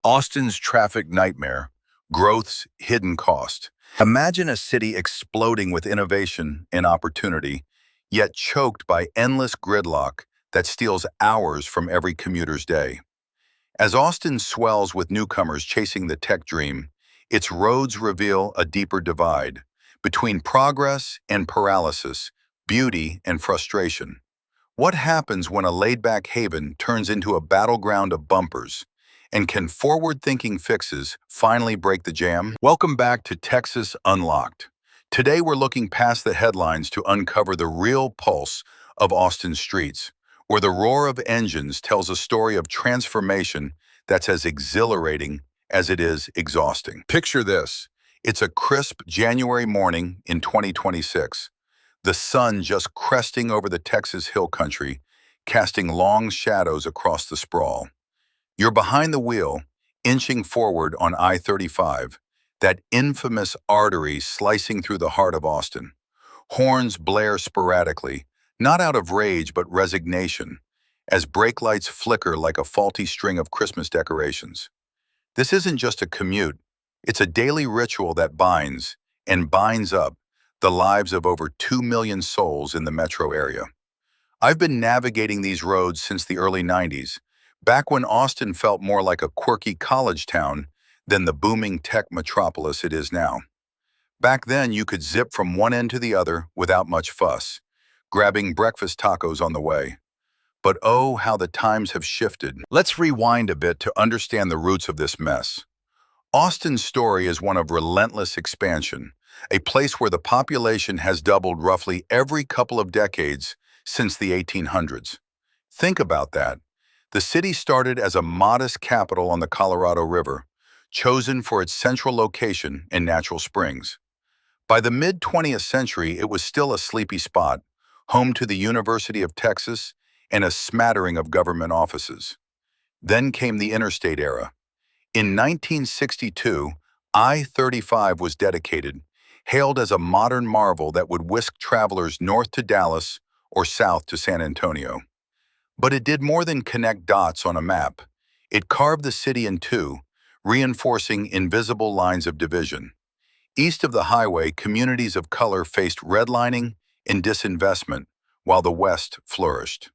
Austin's traffic nightmare, growth's hidden cost. Imagine a city exploding with innovation and opportunity, yet choked by endless gridlock that steals hours from every commuter's day. As Austin swells with newcomers chasing the tech dream, its roads reveal a deeper divide between progress and paralysis, beauty and frustration. What happens when a laid-back haven turns into a battleground of bumpers? And can forward-thinking fixes finally break the jam? Welcome back to Texas Unlocked. Today we're looking past the headlines to uncover the real pulse of Austin's streets, where the roar of engines tells a story of transformation that's as exhilarating as it is exhausting. Picture this. It's a crisp January morning in 2026. The sun just cresting over the Texas hill country, casting long shadows across the sprawl. You're behind the wheel, inching forward on I-35, that infamous artery slicing through the heart of Austin. Horns blare sporadically, not out of rage but resignation, as brake lights flicker like a faulty string of Christmas decorations. This isn't just a commute, it's a daily ritual that binds, and binds up, the lives of over 2 million souls in the metro area. I've been navigating these roads since the early 90s, back when Austin felt more like a quirky college town than the booming tech metropolis it is now. Back then, you could zip from one end to the other without much fuss, grabbing breakfast tacos on the way. But oh, how the times have shifted. Let's rewind a bit to understand the roots of this mess. Austin's story is one of relentless expansion, a place where the population has doubled roughly every couple of decades since the 1800s. Think about that. The city started as a modest capital on the Colorado River, chosen for its central location and natural springs. By the mid-20th century, it was still a sleepy spot, home to the University of Texas and a smattering of government offices. Then came the interstate era. In 1962, I-35 was dedicated, hailed as a modern marvel that would whisk travelers north to Dallas or south to San Antonio. But it did more than connect dots on a map. It carved the city in two, reinforcing invisible lines of division. East of the highway, communities of color faced redlining and disinvestment, while the west flourished.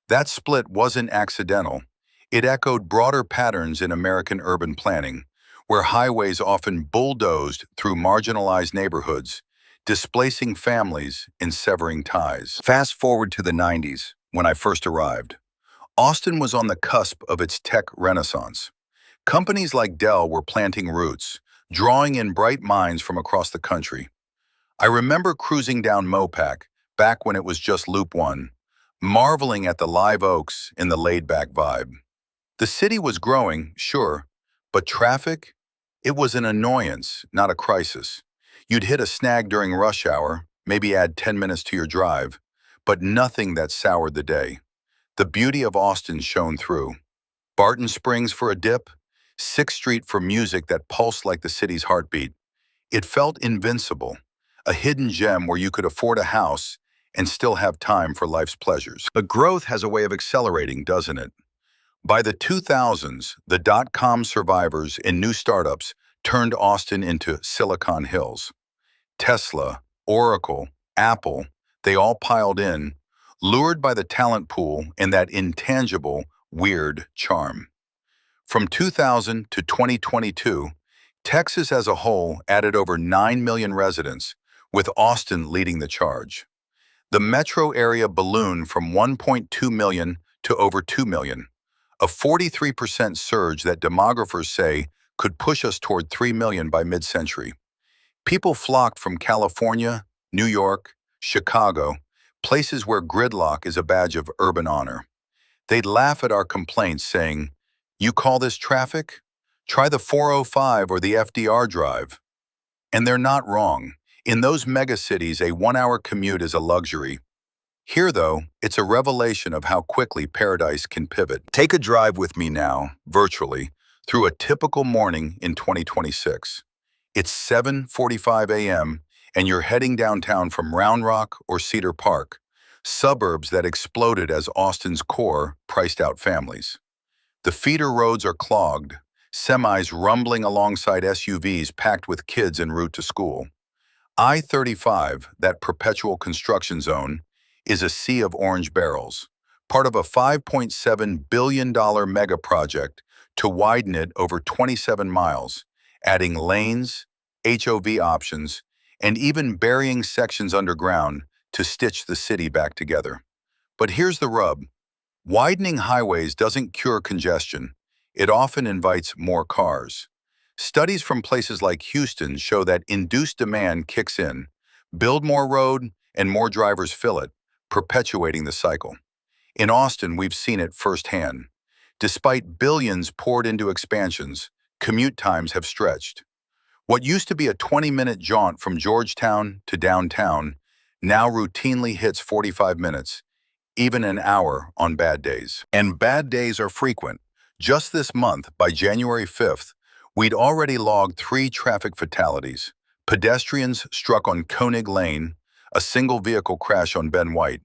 That split wasn't accidental. It echoed broader patterns in American urban planning, where highways often bulldozed through marginalized neighborhoods, displacing families and severing ties. Fast forward to the 90s, when I first arrived. Austin was on the cusp of its tech renaissance. Companies like Dell were planting roots, drawing in bright minds from across the country. I remember cruising down MoPac, back when it was just Loop 1, marveling at the live oaks and the laid-back vibe. The city was growing, sure, but traffic? It was an annoyance, not a crisis. You'd hit a snag during rush hour, maybe add 10 minutes to your drive, but nothing that soured the day. The beauty of Austin shone through. Barton Springs for a dip, 6th Street for music that pulsed like the city's heartbeat. It felt invincible, a hidden gem where you could afford a house and still have time for life's pleasures. But growth has a way of accelerating, doesn't it? By the 2000s, the dot-com survivors and new startups turned Austin into Silicon Hills. Tesla, Oracle, Apple, they all piled in, lured by the talent pool and that intangible, weird charm. From 2000 to 2022, Texas as a whole added over 9 million residents, with Austin leading the charge. The metro area ballooned from 1.2 million to over 2 million, a 43% surge that demographers say could push us toward 3 million by mid-century. People flocked from California, New York, Chicago, places where gridlock is a badge of urban honor. They'd laugh at our complaints saying, "You call this traffic? Try the 405 or the FDR drive." And they're not wrong. In those megacities, a 1-hour commute is a luxury. Here, though, it's a revelation of how quickly paradise can pivot. Take a drive with me now, virtually, through a typical morning in 2026. It's 7:45 a.m., and you're heading downtown from Round Rock or Cedar Park, suburbs that exploded as Austin's core priced out families. The feeder roads are clogged, semis rumbling alongside SUVs packed with kids en route to school. I-35, that perpetual construction zone, is a sea of orange barrels, part of a $5.7 billion mega project to widen it over 27 miles, adding lanes, HOV options, and even burying sections underground to stitch the city back together. But here's the rub. Widening highways doesn't cure congestion. It often invites more cars. Studies from places like Houston show that induced demand kicks in. Build more road, and more drivers fill it, perpetuating the cycle. In Austin, we've seen it firsthand. Despite billions poured into expansions, commute times have stretched. What used to be a 20-minute jaunt from Georgetown to downtown now routinely hits 45 minutes, even an hour on bad days. And bad days are frequent. Just this month, by January 5th, we'd already logged 3 traffic fatalities. Pedestrians struck on Koenig Lane, a single vehicle crash on Ben White.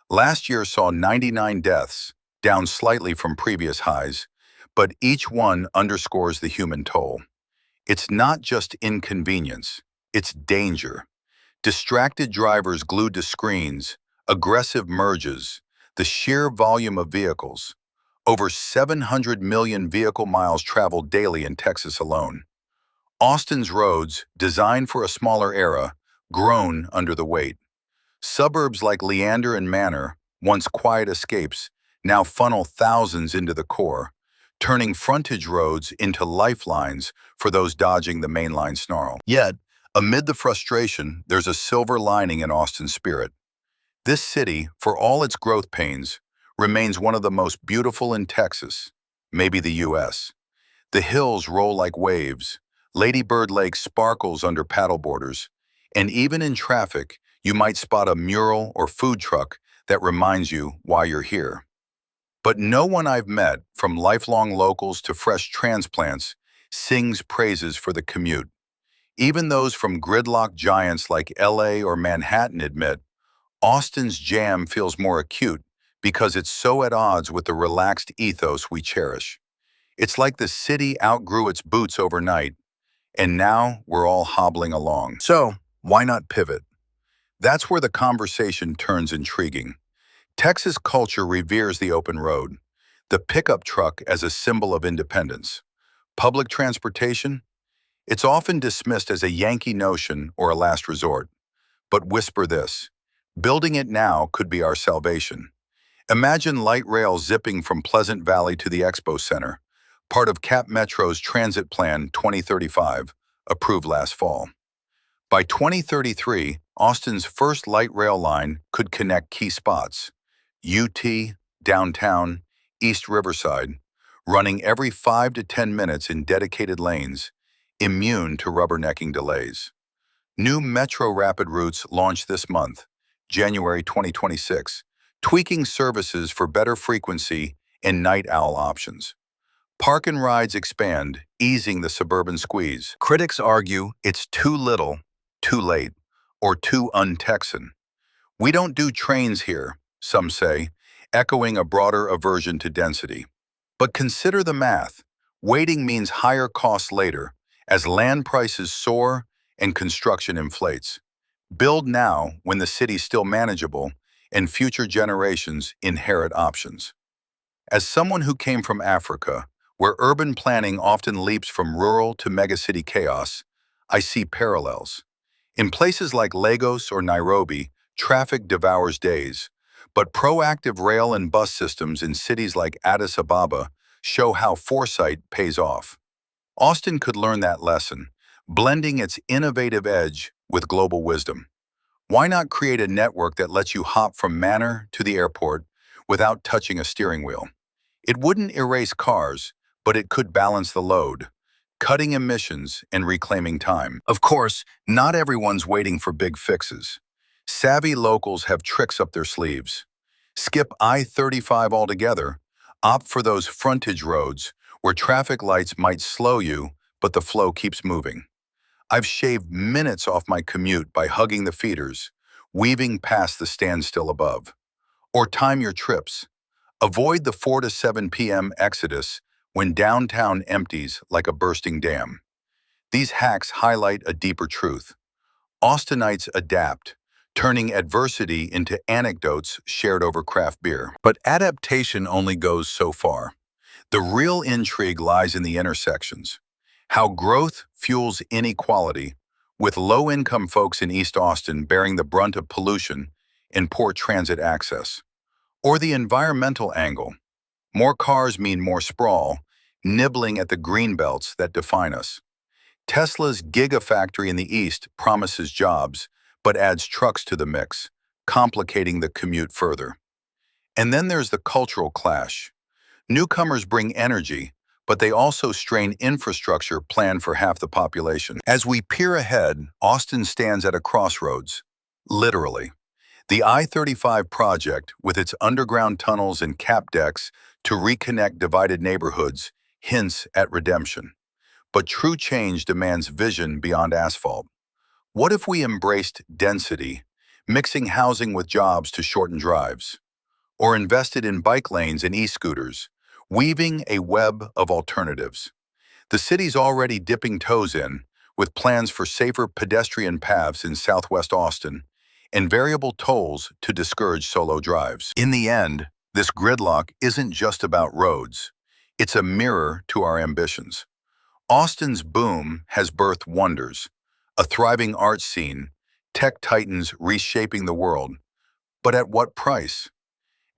Last year saw 99 deaths, down slightly from previous highs, but each one underscores the human toll. It's not just inconvenience, it's danger. Distracted drivers glued to screens, aggressive merges, the sheer volume of vehicles. Over 700 million vehicle miles traveled daily in Texas alone. Austin's roads, designed for a smaller era, groan under the weight. Suburbs like Leander and Manor, once quiet escapes, now funnel thousands into the core, turning frontage roads into lifelines for those dodging the mainline snarl. Yet, amid the frustration, there's a silver lining in Austin's spirit. This city, for all its growth pains, remains one of the most beautiful in Texas, maybe the U.S. The hills roll like waves, Lady Bird Lake sparkles under paddleboarders, and even in traffic, you might spot a mural or food truck that reminds you why you're here. But no one I've met, from lifelong locals to fresh transplants, sings praises for the commute. Even those from gridlock giants like LA or Manhattan admit, Austin's jam feels more acute because it's so at odds with the relaxed ethos we cherish. It's like the city outgrew its boots overnight, and now we're all hobbling along. So, why not pivot? That's where the conversation turns intriguing. Texas culture reveres the open road, the pickup truck as a symbol of independence. Public transportation? It's often dismissed as a Yankee notion or a last resort. But whisper this, building it now could be our salvation. Imagine light rail zipping from Pleasant Valley to the Expo Center, part of Cap Metro's Transit Plan 2035, approved last fall. By 2033, Austin's first light rail line could connect key spots, UT, downtown, East Riverside, running every 5 to 10 minutes in dedicated lanes, immune to rubbernecking delays. New Metro Rapid routes launch this month, January 2026, tweaking services for better frequency and night owl options. Park and rides expand, easing the suburban squeeze. Critics argue it's too little, too late, or too Un-Texan. We don't do trains here, some say, echoing a broader aversion to density. But consider the math. Waiting means higher costs later, as land prices soar and construction inflates. Build now when the city's still manageable and future generations inherit options. As someone who came from Africa, where urban planning often leaps from rural to megacity chaos, I see parallels. In places like Lagos or Nairobi, traffic devours days, but proactive rail and bus systems in cities like Addis Ababa show how foresight pays off. Austin could learn that lesson, blending its innovative edge with global wisdom. Why not create a network that lets you hop from Manor to the airport without touching a steering wheel? It wouldn't erase cars, but it could balance the load, cutting emissions and reclaiming time. Of course, not everyone's waiting for big fixes. Savvy locals have tricks up their sleeves. Skip I-35 altogether, opt for those frontage roads where traffic lights might slow you, but the flow keeps moving. I've shaved minutes off my commute by hugging the feeders, weaving past the standstill above. Or time your trips. Avoid the 4 to 7 p.m. exodus when downtown empties like a bursting dam. These hacks highlight a deeper truth. Austinites adapt, turning adversity into anecdotes shared over craft beer. But adaptation only goes so far. The real intrigue lies in the intersections. How growth fuels inequality, with low-income folks in East Austin bearing the brunt of pollution and poor transit access. Or the environmental angle. More cars mean more sprawl, nibbling at the green belts that define us. Tesla's gigafactory in the East promises jobs, but adds trucks to the mix, complicating the commute further. And then there's the cultural clash. Newcomers bring energy, but they also strain infrastructure planned for half the population. As we peer ahead, Austin stands at a crossroads, literally. The I-35 project, with its underground tunnels and cap decks to reconnect divided neighborhoods, hints at redemption. But true change demands vision beyond asphalt. What if we embraced density, mixing housing with jobs to shorten drives? Or invested in bike lanes and e-scooters, weaving a web of alternatives? The city's already dipping toes in, with plans for safer pedestrian paths in Southwest Austin and variable tolls to discourage solo drives. In the end, this gridlock isn't just about roads. It's a mirror to our ambitions. Austin's boom has birthed wonders, a thriving art scene, tech titans reshaping the world. But at what price?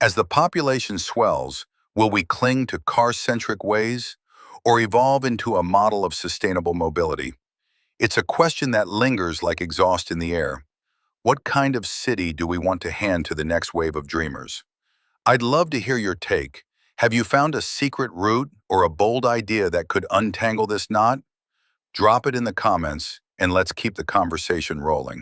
As the population swells, will we cling to car-centric ways or evolve into a model of sustainable mobility? It's a question that lingers like exhaust in the air. What kind of city do we want to hand to the next wave of dreamers? I'd love to hear your take. Have you found a secret route or a bold idea that could untangle this knot? Drop it in the comments and let's keep the conversation rolling.